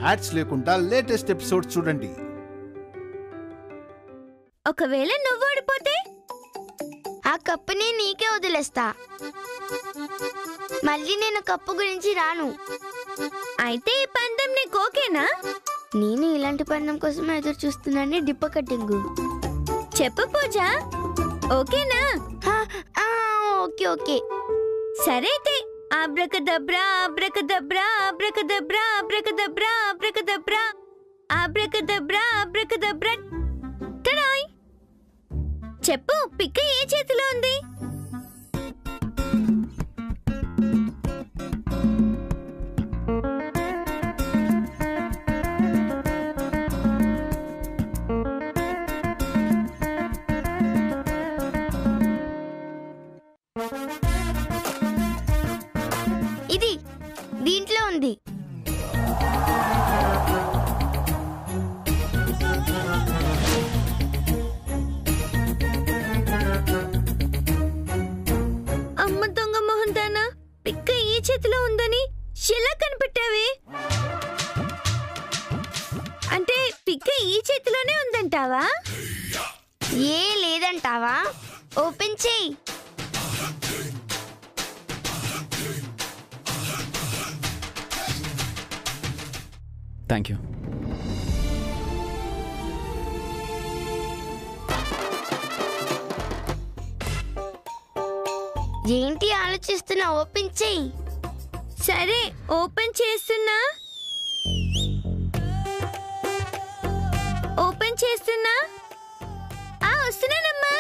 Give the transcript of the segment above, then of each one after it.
Ads లేకుండా latest episode చూడండి. ఒకవేళ నువ్వు ఓడిపోతే ఆ కప్పుని నీకే వదిలేస్తా. మళ్ళీ నేను కప్పు గురించి రాను. అయితే ఈ పందెం నీకు ఓకేనా? నేను ఇలాంటి పందెం కోసం ఎదురు చూస్తున్నాను. డిప్ప కట్టింగు చెప్పు పూజ, ఓకేనా? Okay okay. సరే అయితే ఆబ్రకదబ్రా ఆబ్రకదబ్రా ఆబ్రకదబ్రా ఆబ్రకదబ్రా ఆబ్రకదబ్రా ఆబ్రకదబ్రా ఆబ్రకదబ్రా టడాయ్. చెప్పు, పిక్క ఏ చేతిలో ఉంది? ఇది దీంట్లో ఉంది. అమ్మ దొంగ మోహన్ దానా, పిక్క ఈ చేతిలో ఉందని ఎలా కనిపెట్టావే? అంటే పిక్క ఈ చేతిలోనే ఉందంటావా? ఏ లేదంటావా? ఓపెన్ చేయి. Thank you. ఏంటి ఆలోచిస్తున్నా? ఓపెన్ చేయి. సరే ఓపెన్ చేస్తున్నా. ఓపెన్ చేస్తున్నా. వస్తున్నానమ్మా.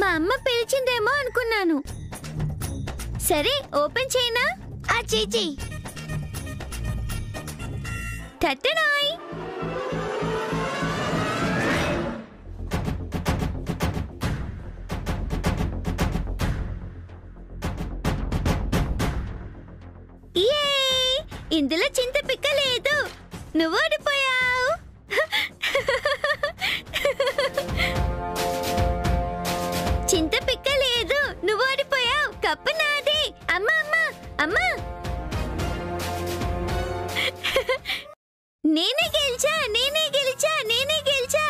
మా అమ్మ పిలిచిందేమో అనుకున్నాను. సరే ఓపెన్ చేయనా? చెయ్యి. టట్టడాయ్. ఇందులో చింత పిక్క లేదు. నువ్వు ఓడిపోయావు. చింత పిక్క లేదు, నువ్వు ఓడిపోయావు. కప్పు నాది. అమ్మా అమ్మా అమ్మా, నేనే గెలిచా నేనే గెలిచా నేనే గెలిచా.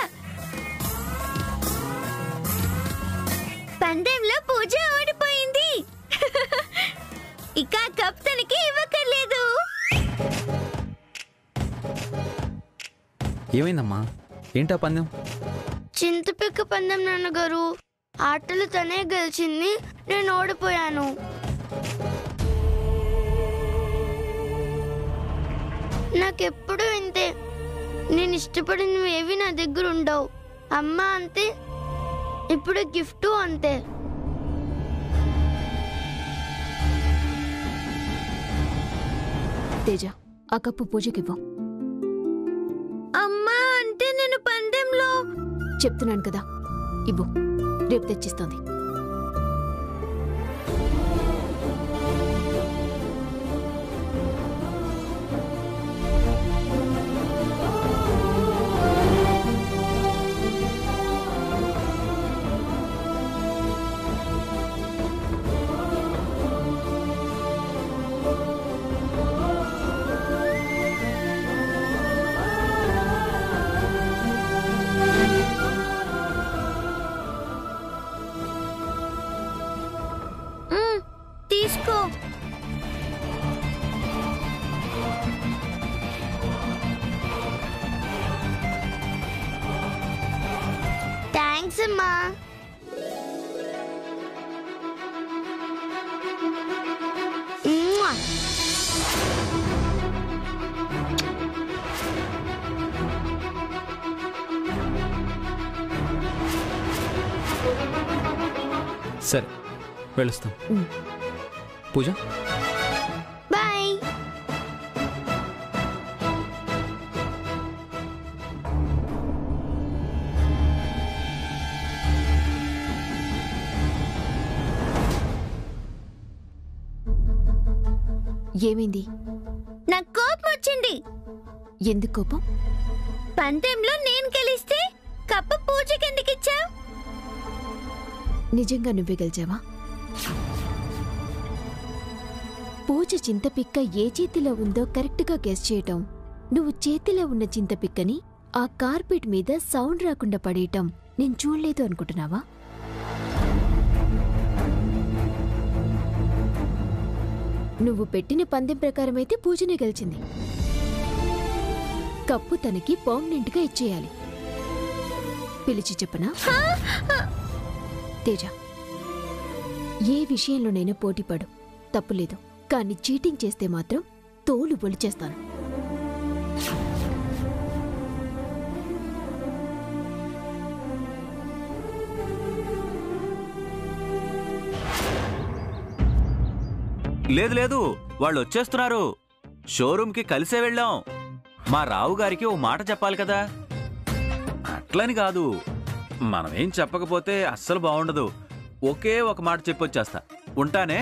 పందెంలో పూజ ఓడిపోయింది. ఇక కప్ తనకి ఇవ్వకర్లేదు. ఏమైందమ్మా? ఏంటా పందెం? చింతపిక్క పందెం నాన్నగారు. ఆటలు తనే గెలిచింది, నేను ఓడిపోయాను. నాకెప్పుడు ఇంతే. నేను ఇష్టపడినవి ఏవి నా దగ్గర ఉండవు. అమ్మ అంతే, ఇప్పుడు గిఫ్ట్ అంతే. తేజ, ఆ కప్పు పూజకివ్వు. అమ్మా అంటే నేను పందెంలో. చెప్తున్నాను కదా, ఇవ్వు. రేపు తెచ్చిస్తుంది. తీసుకో. థ్యాంక్స్ అమ్మా. సరే వెళ్ళొస్తాం. పూజ బాయ్. ఏమైంది? నాకు కోపం వచ్చింది. ఎందుకు కోపం? పందెంలో నేను గెలిస్తే కప్పు పూజకి ఎందుకు ఇచ్చావు? నిజంగా నువ్వే గెలిచావా? పూజ చింతపిక్క ఏ చేతిలో ఉందో కరెక్ట్గా గెస్ చేయటం, నువ్వు చేతిలో ఉన్న చింతపిక్కని ఆ కార్పెట్ మీద సౌండ్ రాకుండా పడేయటం నేను చూడలేదు అనుకుంటున్నావా? నువ్వు పెట్టిన పందెం ప్రకారమైతే పూజనే గెలిచింది. కప్పు తనకి పర్మనెంట్గా ఇచ్చేయాలి. పిలిచి చెప్పనా? తేజ, ఏ విషయంలోనైనా పోటీపడు, తప్పులేదు. కానీ చీటింగ్ చేస్తే మాత్రం తోలు పొలిచేస్తాను. లేదు లేదు, వాళ్ళు వచ్చేస్తున్నారు. షోరూమ్కి కలిసే వెళ్ళాం. మా రావు గారికి ఓ మాట చెప్పాలి కదా. అట్లని కాదు, మనమేం చెప్పకపోతే అస్సలు బాగుండదు. ఒకే ఒక మాట చెప్పొచ్చేస్తా. ఉంటానే.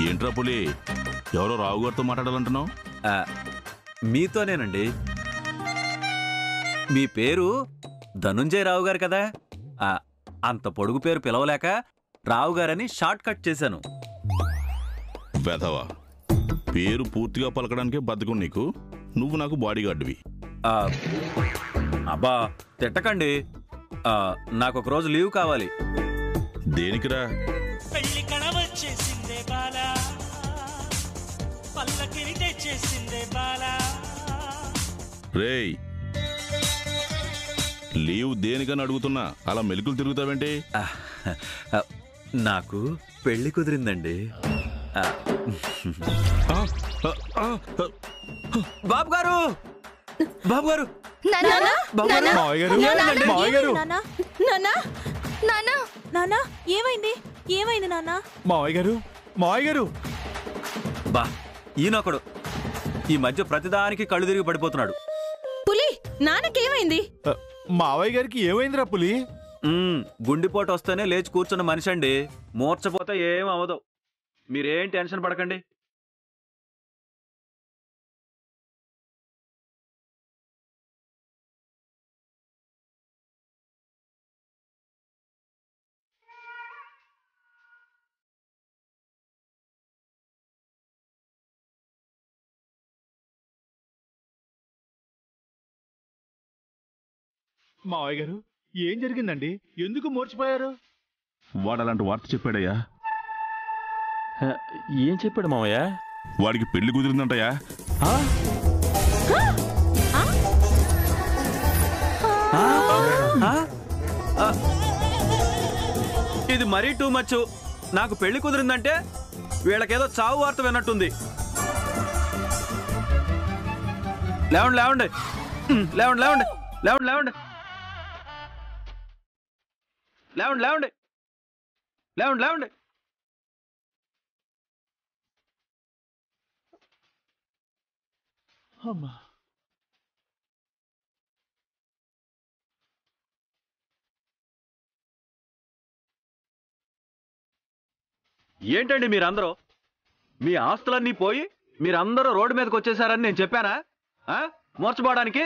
ఏంట్రా పులి, ఎవరో రావు గారితో మాట్లాడాలంటున్నావు? మీతోనేనండి. మీ పేరు ధనుంజయ రావు గారు కదా. అంత పొడుగు పేరు పిలవలేక రావు గారని షార్ట్ కట్ చేశాను. వెధవా, పేరు పూర్తిగా పలకడానికే బతుకు నీకు. నువ్వు నాకు బాడీగార్డ్వి. అబ్బా తిట్టకండి. నాకు ఒక రోజు లీవ్ కావాలి. దేనికిరా? పెళ్లి కణవచ్చేసిందే బాలా, పల్లకిని తెచ్చేసిందే బాలా. రేయ్, లీవ్ దేనికని అడుగుతున్నా, అలా మెలికలు తిరుగుతావేంటి? నాకు పెళ్లి కుదిరిందండి. బాబు గారు, బాబు గారు, ఏమైంది? ఏమైంది నాన్న? మావయ్య గారు, మావయ్య గారు. బా ఈయనొకడు ఈ మధ్య ప్రతిదానికి కళ్ళు తిరిగి పడిపోతున్నాడు. పులి, నాన్నకేమైంది? మావయ్య గారికి ఏమైందిరా పులి? గుండెపోటు వస్తేనే లేచి కూర్చున్న మనిషి అండి. మూర్చపోతే ఏం అవదు. మీరేం టెన్షన్ పడకండి. మావయ్య గారు, ఏం జరిగిందండి? ఎందుకు మూర్చిపోయారు? వాడు అలాంటి వార్త చెప్పాడయ్యా. ఏం చెప్పాడు మావయ్య? వాడికి పెళ్లి కుదిరిందంటయ్యా. ఇది మరీ టూ మచ్. నాకు పెళ్లి కుదిరిందంటే వీళ్ళకేదో చావు వార్త విన్నట్టుంది. లేవండి లేవండి లేవండి లేవండి లేవండి లేవండి లేవండి లేవండి లేవండి లేవండి. అమ్మా, ఏంటండి మీరందరూ? మీ ఆస్తులన్నీ పోయి మీరందరూ రోడ్డు మీదకి వచ్చేసారని నేను చెప్పానా? మూర్చబోవడానికి.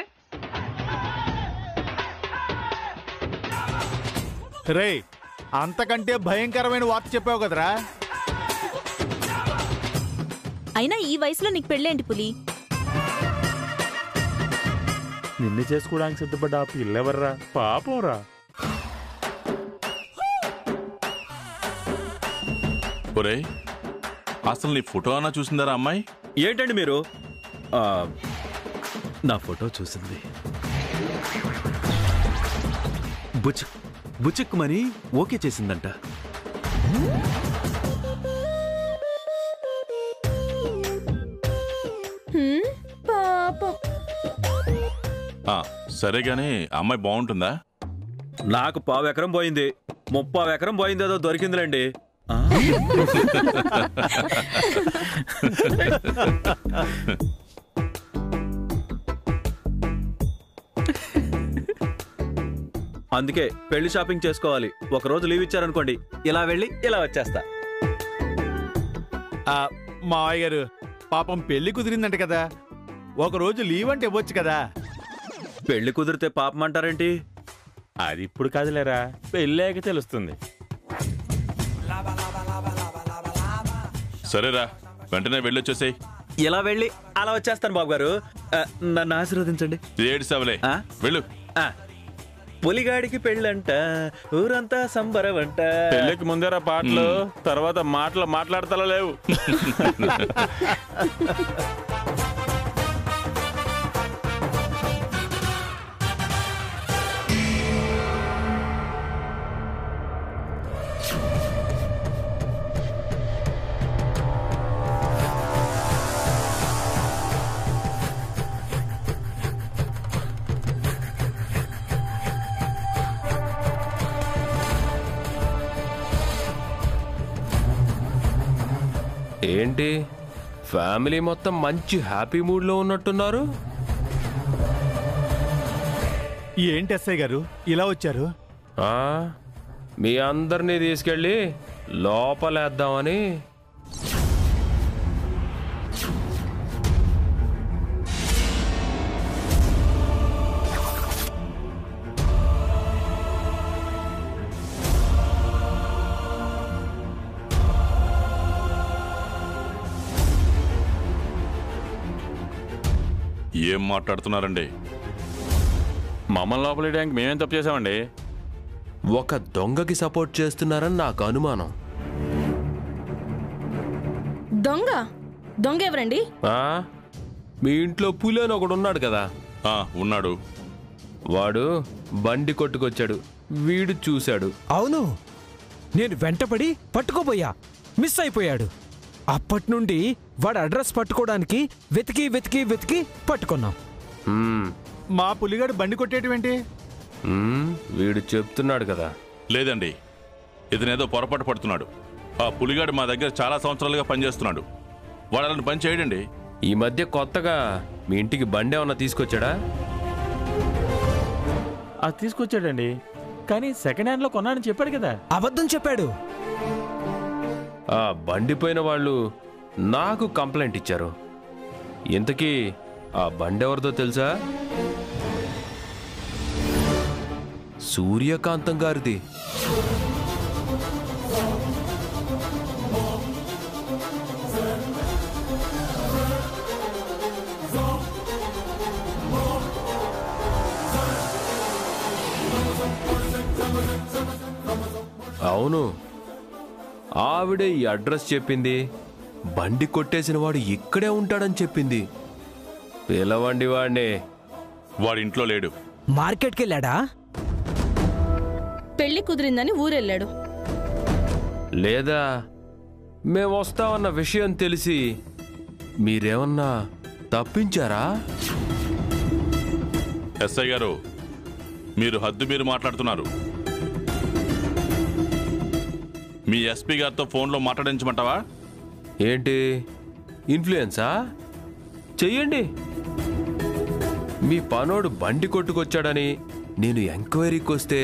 రే, అంతకంటే భయంకరమైన వార్త చెప్పావు కదరా. అయినా ఈ వయసులో నీకు పెళ్ళేంటి పులి? నిన్ను చేసుకోవడానికి సిద్ధపడ్డ ఆ పిల్లెవర్రా? పాపం రా. ఒరే, అసలు నీ ఫోటో అన్నా చూసిందారా అమ్మాయి? ఏంటండి మీరు? నా ఫోటో చూసింది. బుచిక్కుమని ఓకే చేసిందంట. పాపం. సరే గాని అమ్మాయి బాగుంటుందా? నాకు 1/4 ఎకరం పోయింది, 30 ఎకరం పోయిందేదో దొరికిందిలేండి. అందుకే పెళ్లి షాపింగ్ చేసుకోవాలి. ఒకరోజు లీవ్ ఇచ్చారనుకోండి, ఇలా వెళ్ళి ఇలా వచ్చేస్తా. మావయ్య గారు, పాపం పెళ్లి కుదిరిందంట కదా, ఒకరోజు లీవ్ అంటే ఇవ్వచ్చు కదా. పెళ్లి కుదిరితే పాపం అంటారేంటి? అది ఇప్పుడు కాదులేరా, పెళ్ళాక తెలుస్తుంది. సరేరా, వెంటనే వెళ్ళొచ్చేసేయ్. ఇలా వెళ్ళి అలా వచ్చేస్తాను బాబు గారు. నన్ను ఆశీర్వదించండి. ఏడ్చావులే, వెళ్ళు. పులిగాడికి పెళ్ళంట, ఊరంతా సంబరవంట. పెళ్ళికి ముందర పాటలు, తర్వాత మాటలు మాట్లాడతా లేవు. ఏంటి ఫ్యామిలీ మొత్తం మంచి హ్యాపీ మూడ్లో ఉన్నట్టున్నారు? ఏంటి ఎస్ఐ గారు ఇలా వచ్చారు? మీ అందరినీ తీసుకెళ్ళి లోపలేద్దామని. ఏం మాట్లాడుతున్నారండి? మమ్మల్ని లోపలేయడానికి మేమేం తప్పు చేసామండి? ఒక దొంగకి సపోర్ట్ చేస్తున్నారని నాకు అనుమానం. దొంగ? దొంగ ఎవరండి? మీ ఇంట్లో పులి అని ఒకడు ఉన్నాడు కదా? ఉన్నాడు. వాడు బండి కొట్టుకొచ్చాడు, వీడు చూశాడు. అవును, నేను వెంటపడి పట్టుకోబోయా, మిస్ అయిపోయాడు. అప్పటి నుండి వాడు అడ్రస్ పట్టుకోవడానికి వెతికి వెతికి వెతికి పట్టుకున్నాం. మా పులిగాడు బండి కొట్టేటువంటి వీడు చెప్తున్నాడు కదా. లేదండి, ఇతనేదో పొరపాటు పడుతున్నాడు. ఆ పులిగాడు మా దగ్గర చాలా సంవత్సరాలుగా పనిచేస్తున్నాడు. వాడు అలాంటి పని చేయడండి. ఈ మధ్య కొత్తగా మీ ఇంటికి బండి ఏమన్నా తీసుకొచ్చాడా? అది తీసుకొచ్చాడండి, కానీ సెకండ్ హ్యాండ్ లో కొన్నాడని చెప్పాడు కదా. అబద్ధం చెప్పాడు. ఆ బండి పోయిన వాళ్ళు నాకు కంప్లైంట్ ఇచ్చారు. ఇంతకీ ఆ బండి ఎవరిదో తెలుసా? సూర్యకాంతం గారిది. అవును, ఆవిడే ఈ అడ్రస్ చెప్పింది. బండి కొట్టేసిన వాడు ఇక్కడే ఉంటాడని చెప్పింది. పిలవండి వాడిని. వాడి ఇంట్లో లేడు. మార్కెట్కి వెళ్ళాడా? పెళ్లి కుదిరిందని ఊరెళ్ళాడు. లేదా మేము వస్తామన్న విషయం తెలిసి మీరేమన్నా తప్పించారా? ఎస్ఐ గారు, మీరు హద్దు మీరు మాట్లాడుతున్నారు. మీ ఎస్పీ గారితో ఫోన్లో మాట్లాడించమంటావా? ఏంటి ఇన్ఫ్లుయెన్సా? చెయ్యండి. మీ పనోడు బండి కొట్టుకొచ్చాడని నేను ఎంక్వైరీకి వస్తే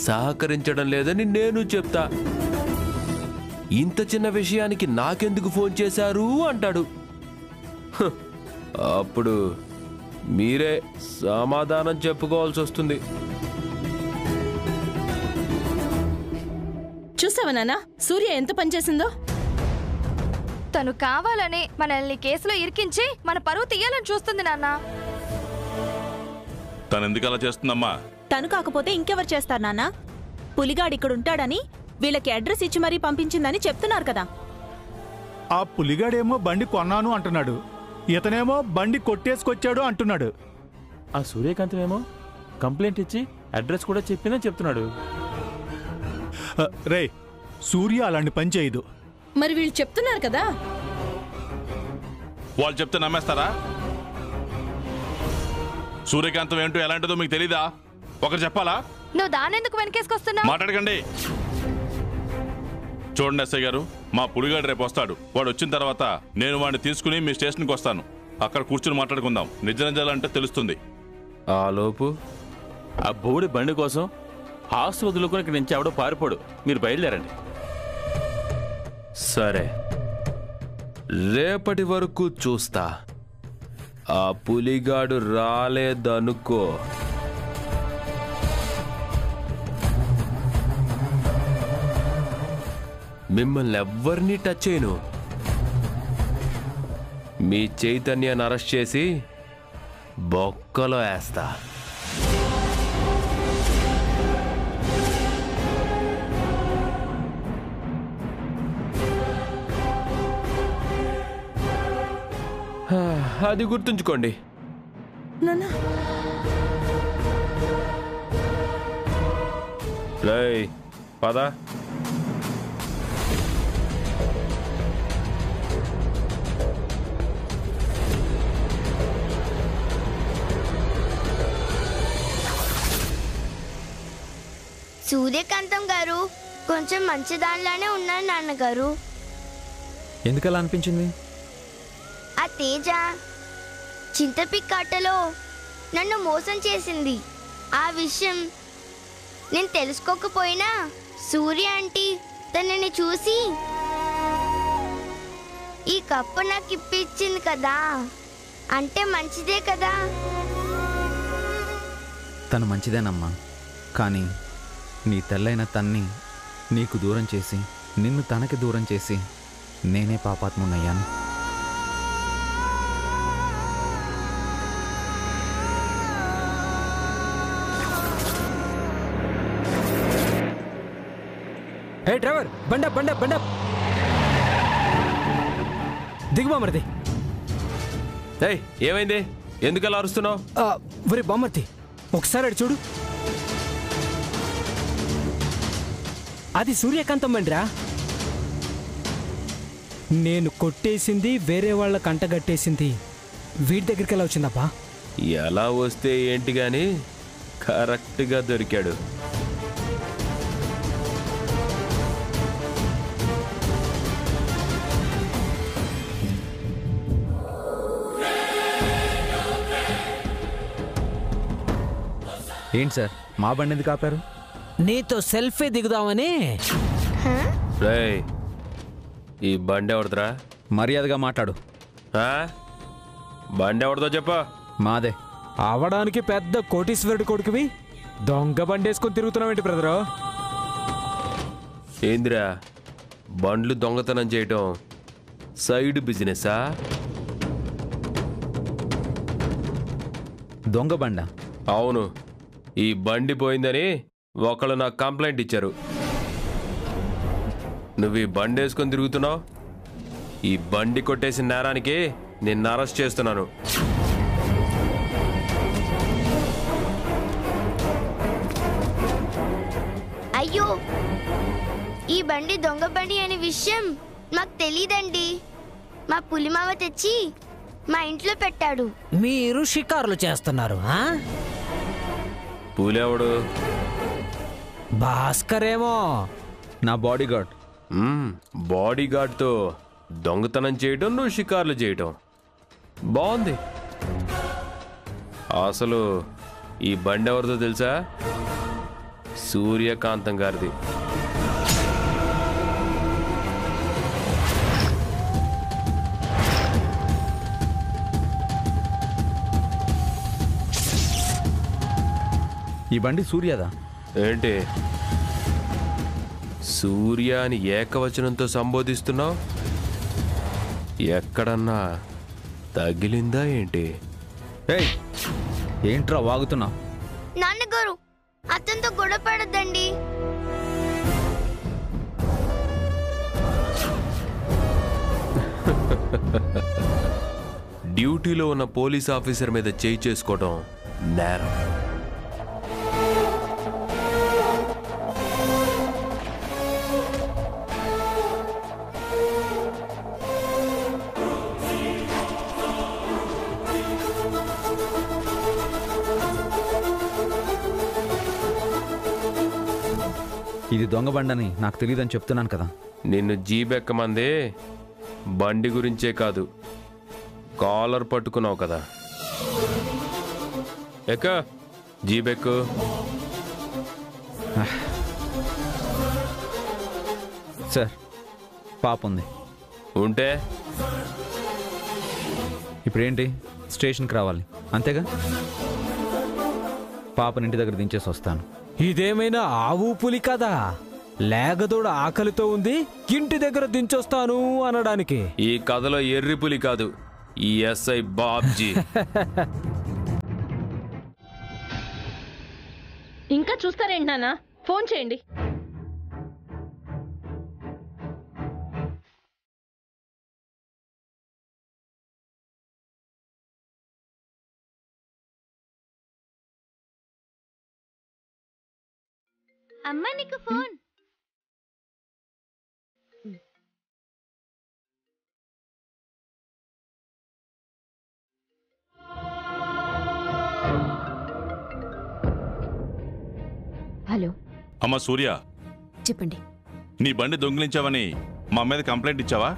సహకరించడం లేదని నేను చెప్తా. ఇంత చిన్న విషయానికి నాకెందుకు ఫోన్ చేశారు అంటాడు. అప్పుడు మీరే సమాధానం చెప్పుకోవాల్సి వస్తుంది. చూసావా నాన్న, సూర్య ఎంత పనిచేసిందో? తను కావాలనే మనల్ని కేసులో ఇరికించి మన పరువు తీయాలని చూస్తుంది నాన్న. తను ఎందుకు అలా చేస్తుందమ్మా? తను కాకపోతే ఇంకెవరు చేస్తారు నాన్న? పులిగాడు ఇక్కడ ఉంటాడని వీళ్ళకి అడ్రస్ ఇచ్చి మరీ పంపించిందని చెప్తున్నారు కదా. ఆ పులిగాడేమో బండి కొన్నాను అంటున్నాడు, ఇతనేమో బండి కొట్టేసుకొచ్చాడు అంటున్నాడు. ఆ సూర్యకాంతం ఏమో కంప్లైంట్ ఇచ్చి అడ్రస్ కూడా చెప్పిందని చెప్తున్నాడు. రే, సూర్య అలాంటి పని చేయదు. మరి వీళ్ళు చెప్తున్నారు కదా. వాళ్ళు చెప్తే నమ్మేస్తారా? సూర్యకాంతం ఏంటో ఎలాంటిదో మీకు తెలీదా? ఒకరు చెప్పాలా? నువ్వు దానెందుకు వెనకేసుకొస్తున్నావు? మాట్లాడకండి. చూడండి ఎస్ఐ గారు, మా పులిగాడు రేపు వస్తాడు. వాడు వచ్చిన తర్వాత నేను వాడిని తీసుకుని మీ స్టేషన్కి వస్తాను. అక్కడ కూర్చుని మాట్లాడుకుందాం. నిజ నిజాలంటే తెలుస్తుంది. ఆ లోపు ఆ బోడి బండి కోసం ఆస్తి వదులుకొని ఇక్కడి నుంచి ఎవడో పారిపోడు. మీరు బయలుదేరండి. సరే, రేపటి వరకు చూస్తా. ఆ పులిగాడు రాలేదనుకో, మిమ్మల్ని ఎవ్వరినీ టచ్ చేయను. మీ చైతన్యాన్ని అరెస్ట్ చేసి బొక్కలో వేస్తా. అది గుర్తుంచుకోండి. రేయ్ పద. సూర్యకాంతం గారు కొంచెం మంచి దానిలానే ఉన్నారు నాన్నగారు. ఎందుకలా అనిపించింది? ఆ తేజ చింతపిక్క ఆటలో నన్ను మోసం చేసింది. ఆ విషయం నేను తెలుసుకోకపోయినా సూర్య ఆంటీ తనని చూసి ఈ కప్పు నాకు ఇప్పించింది కదా, అంటే మంచిదే కదా. తను మంచిదేనమ్మా, కానీ నీ తెల్లైన తన్ని నీకు దూరం చేసి నిన్ను తనకి దూరం చేసి నేనే పాపాత్మునయ్యాను. హే డ్రైవర్, బండప్ బండప్ బండప్. దిగు బామర్ది. ఏయ్ ఏమైంది? ఎందుకలా అరుస్తున్నావు? ఒరే బామర్ది, ఒకసారి అడు చూడు. అది సూర్యకాంతం బండిరా. నేను కొట్టేసింది వేరే వాళ్ళ కంటగట్టేసింది వీడి దగ్గరికి ఎలా వచ్చిందబ్బా? ఎలా వస్తే ఏంటి గాని కరెక్ట్గా దొరికాడు. ఏంటి సార్ మా బండి ఎందుకు ఆపారు? నీతో సెల్ఫీ దిగుదామని. రేయ్ ఈ బండి ఎవరిదిరా? మర్యాదగా మాట్లాడు. బండి ఎవరిదో చెప్పా. మాదే. అవడానికి పెద్ద కోటీశ్వరుడు కొడుకువి దొంగ బండి వేసుకొని తిరుగుతున్నావేంటి బ్రదరు? ఏందిరా బండ్లు దొంగతనం చేయటం సైడ్ బిజినెసా? దొంగ బండ? అవును. ఈ బండి పోయిందని ఒకళ్ళు నాకు కంప్లైంట్ ఇచ్చారు. నువ్వు ఈ బండి వేసుకొని తిరుగుతున్నావు. ఈ బండి కొట్టేసిన నేరానికి నిన్ను అరెస్ట్ చేస్తున్నాను. అయ్యో, ఈ బండి దొంగ బండి అనే విషయం మాకు తెలీదండి. మా పులిమావ తెచ్చి మా ఇంట్లో పెట్టాడు. మీరు షికారులు చేస్తున్నారు? పూలేవుడు? భాస్కరేమో నా బాడీగార్డ్. బాడీగార్డ్తో దొంగతనం చేయడం, నువ్వు షికార్లు చేయటం బాగుంది. అసలు ఈ బండి ఎవరిదో తెలుసా? సూర్యకాంతం గారిది. ఈ బండి సూర్యదా? ఏంటి సూర్య అని ఏకవచనంతో సంబోధిస్తున్నావు? ఎక్కడన్నా తగిలిందా ఏంటి? ఏంట్రా వాగుతున్నావు? నాన్నగారు అతనితో గొడవ పడద్దండి. డ్యూటీలో ఉన్న పోలీస్ ఆఫీసర్ మీద చేయి చేసుకోవడం నేరం. ఇది దొంగ బండని నాకు తెలియదని చెప్తున్నాను కదా. నిన్ను జీబెక్కమంది బండి గురించే కాదు, కాలర్ పట్టుకున్నావు కదా. ఎక్క జీబెక్కు. సార్ పాప ఉంది. ఉంటే ఇప్పుడేంటి? స్టేషన్కి రావాలి అంతేగా? పాపని ఇంటి దగ్గర దించేసి వస్తాను. ఇదేమైనా ఆవు పులి కదా? లేగదోడ ఆకలితో ఉంది, ఇంటి దగ్గర దించొస్తాను అనడానికి. ఈ కథలో ఎర్రిపులి కాదు, ఈ ఎస్ఐ బాబ్జీ. ఇంకా చూస్తారేంటి నాన్న? ఫోన్ చేయండి. అమ్మా నీకు ఫోన్. హలో అమ్మా సూర్య, చెప్పండి. నీ బండి దొంగిలించావని మా మీద కంప్లైంట్ ఇచ్చావా?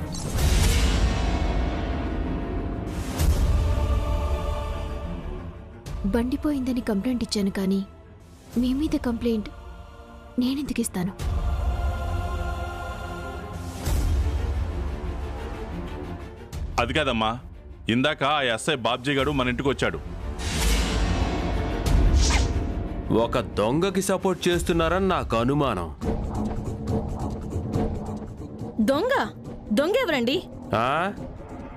బండిపోయిందని కంప్లైంట్ ఇచ్చాను, కానీ మీ మీద కంప్లైంట్ నేనెందుకు ఇస్తాను? అది కాదమ్మా, ఇందాక ఆ ఎస్ఐ బాబ్జీ గారు మన ఇంటికి వచ్చాడు. ఒక దొంగకి సపోర్ట్ చేస్తున్నారని నాకు అనుమానం. దొంగ? దొంగ ఎవరండి?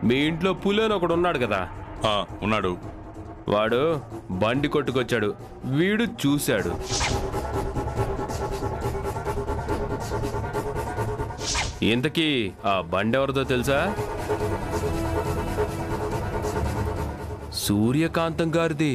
మీ ఇంట్లో పులేని ఒకడు ఉన్నాడు కదా? ఉన్నాడు. వాడు బండి కొట్టుకొచ్చాడు, వీడు చూశాడు. ఇంతకీ ఆ బండి ఎవరిదో తెలుసా? సూర్యకాంతం గారిది.